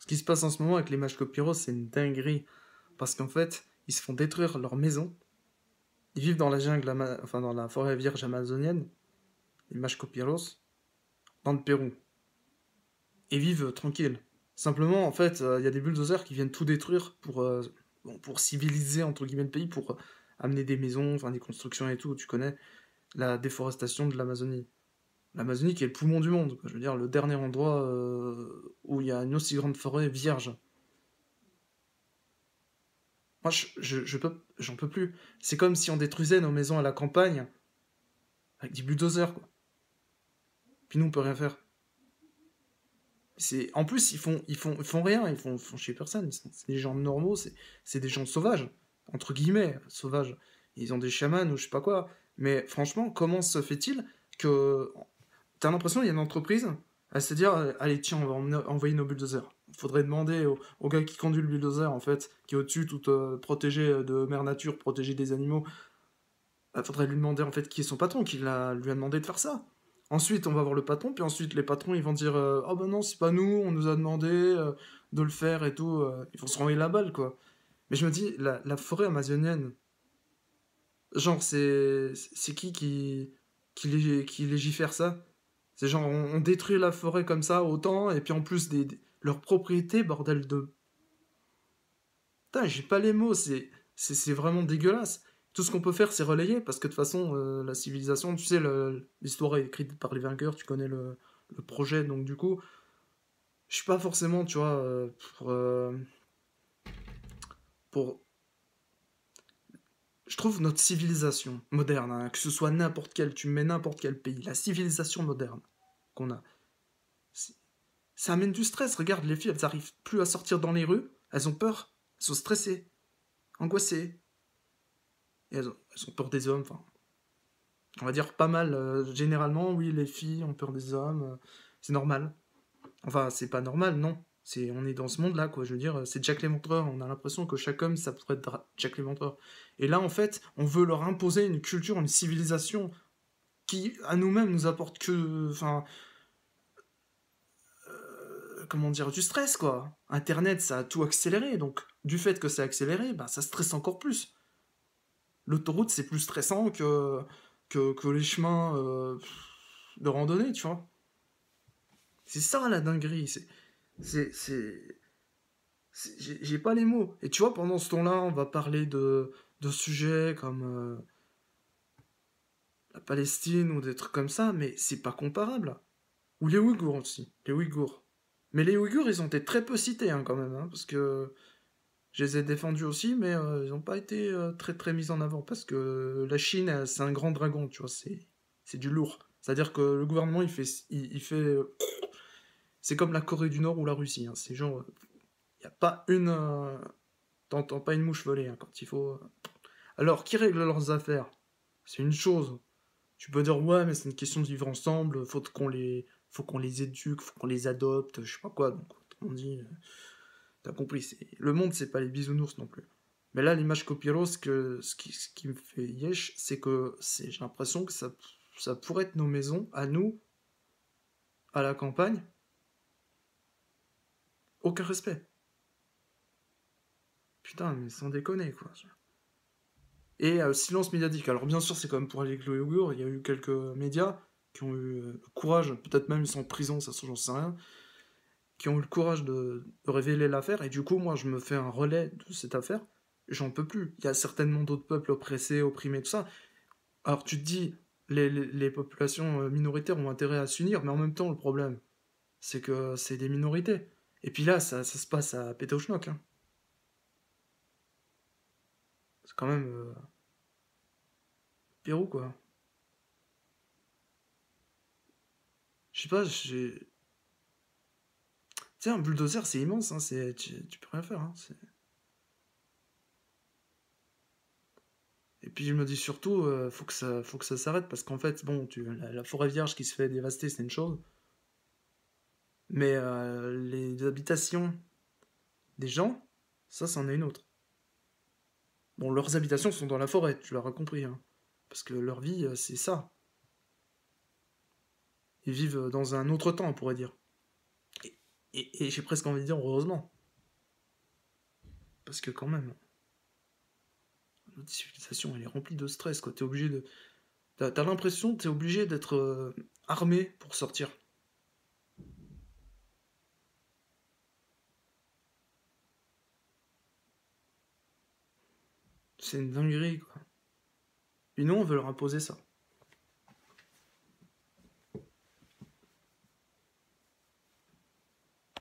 Ce qui se passe en ce moment avec les Mashco-Pyros, c'est une dinguerie. Parce qu'en fait, ils se font détruire leur maison. Ils vivent dans la jungle, enfin dans la forêt vierge amazonienne, les Mashco-Pyros, dans le Pérou. Et vivent tranquilles. Simplement, en fait, il y a des bulldozers qui viennent tout détruire pour civiliser, entre guillemets, le pays, pour amener des maisons, enfin des constructions et tout. Tu connais la déforestation de l'Amazonie. L'Amazonie qui est le poumon du monde. Je veux dire, le dernier endroit où il y a une aussi grande forêt vierge. Moi, j'en peux plus. C'est comme si on détruisait nos maisons à la campagne avec des bulldozers, quoi. Puis nous, on peut rien faire. En plus, ils font rien, font chier personne. C'est des gens normaux, c'est des gens sauvages, entre guillemets, sauvages. Ils ont des chamans ou je sais pas quoi. Mais franchement, comment se fait-il que t'as l'impression qu'il y a une entreprise à se dire allez, tiens, on va envoyer nos bulldozers. Il faudrait demander au gars qui conduit le bulldozer, en fait, qui est au-dessus, tout protégé de mère nature, protégé des animaux. Il faudrait lui demander, en fait, qui est son patron, lui a demandé de faire ça. Ensuite, on va voir le patron, puis ensuite, les patrons, ils vont dire oh ben non, c'est pas nous, on nous a demandé de le faire et tout. Ils vont se renvoyer la balle, quoi. Mais je me dis, la forêt amazonienne, genre, c'est qui légifère ça? C'est genre, on détruit la forêt comme ça, autant, et puis en plus, leurs propriétés, bordel de... Putain, j'ai pas les mots, c'est vraiment dégueulasse. Tout ce qu'on peut faire, c'est relayer, parce que de toute façon, la civilisation, tu sais, l'histoire est écrite par les vainqueurs, tu connais le projet, donc du coup, je suis pas forcément, tu vois, pour... Je trouve notre civilisation moderne, hein, que ce soit n'importe quel, tu mets n'importe quel pays, la civilisation moderne qu'on a, ça amène du stress. Regarde, les filles, elles arrivent plus à sortir dans les rues, elles ont peur, elles sont stressées, angoissées, et elles ont peur des hommes, enfin, on va dire pas mal. Généralement, oui, les filles ont peur des hommes, c'est normal. Enfin, c'est pas normal, non. On est dans ce monde-là, quoi. Je veux dire, c'est Jack l'Éventreur. On a l'impression que chaque homme, ça pourrait être Jack l'Éventreur. Et là, en fait, on veut leur imposer une culture, une civilisation qui, à nous-mêmes, nous apporte que, enfin, comment dire, du stress, quoi. Internet, ça a tout accéléré, donc du fait que c'est accéléré, bah, ça stresse encore plus. L'autoroute, c'est plus stressant que les chemins de randonnée, tu vois. C'est ça la dinguerie. C'est, j'ai pas les mots. Et tu vois, pendant ce temps-là, on va parler de sujets comme la Palestine ou des trucs comme ça, mais c'est pas comparable. Ou les Ouïghours aussi, les Ouïghours. Mais les Ouïghours, ils ont été très peu cités hein, quand même, hein, parce que je les ai défendus aussi, mais ils n'ont pas été très très mis en avant, parce que la Chine, c'est un grand dragon, tu vois, c'est du lourd. C'est-à-dire que le gouvernement, il fait c'est comme la Corée du Nord ou la Russie, hein, c'est genre, il n'y a pas une... t'entends pas une mouche voler hein, quand il faut... Alors, qui règle leurs affaires? C'est une chose. Tu peux dire, ouais, mais c'est une question de vivre ensemble, faut qu'on les éduque, faut qu'on les adopte, je sais pas quoi. Donc, on dit, t'as compris, le monde, c'est pas les bisounours non plus. Mais là, l'image Copiro, ce qui me fait yesh, c'est que j'ai l'impression que ça pourrait être nos maisons, à nous, à la campagne, aucun respect. Putain, mais sans déconner, quoi. Et silence médiatique. Alors bien sûr, c'est quand même pour aller avec le Ouïghour. Il y a eu quelques médias qui ont eu le courage, peut-être même ils sont en prison, ça j'en sais rien, qui ont eu le courage de révéler l'affaire. Et du coup, moi, je me fais un relais de cette affaire. J'en peux plus. Il y a certainement d'autres peuples oppressés, opprimés, tout ça. Alors tu te dis, les populations minoritaires ont intérêt à s'unir, mais en même temps, le problème, c'est que c'est des minorités. Et puis là, ça se passe à péter au schnock. Hein. C'est quand même Pérou, quoi. Je sais pas, j'ai... Tu sais, un bulldozer, c'est immense, hein, tu peux rien faire. Hein, et puis je me dis surtout, faut que ça s'arrête, parce qu'en fait, bon, la forêt vierge qui se fait dévaster, c'est une chose, mais les habitations des gens, ça, c'en est une autre. Bon, leurs habitations sont dans la forêt, tu l'auras compris, hein, parce que leur vie, c'est ça. Ils vivent dans un autre temps, on pourrait dire. Et j'ai presque envie de dire heureusement. Parce que quand même, notre civilisation, elle est remplie de stress, quoi. T'es obligé de... T'as l'impression que t'es obligé d'être armé pour sortir. C'est une dinguerie, quoi. Et nous, on veut leur imposer ça.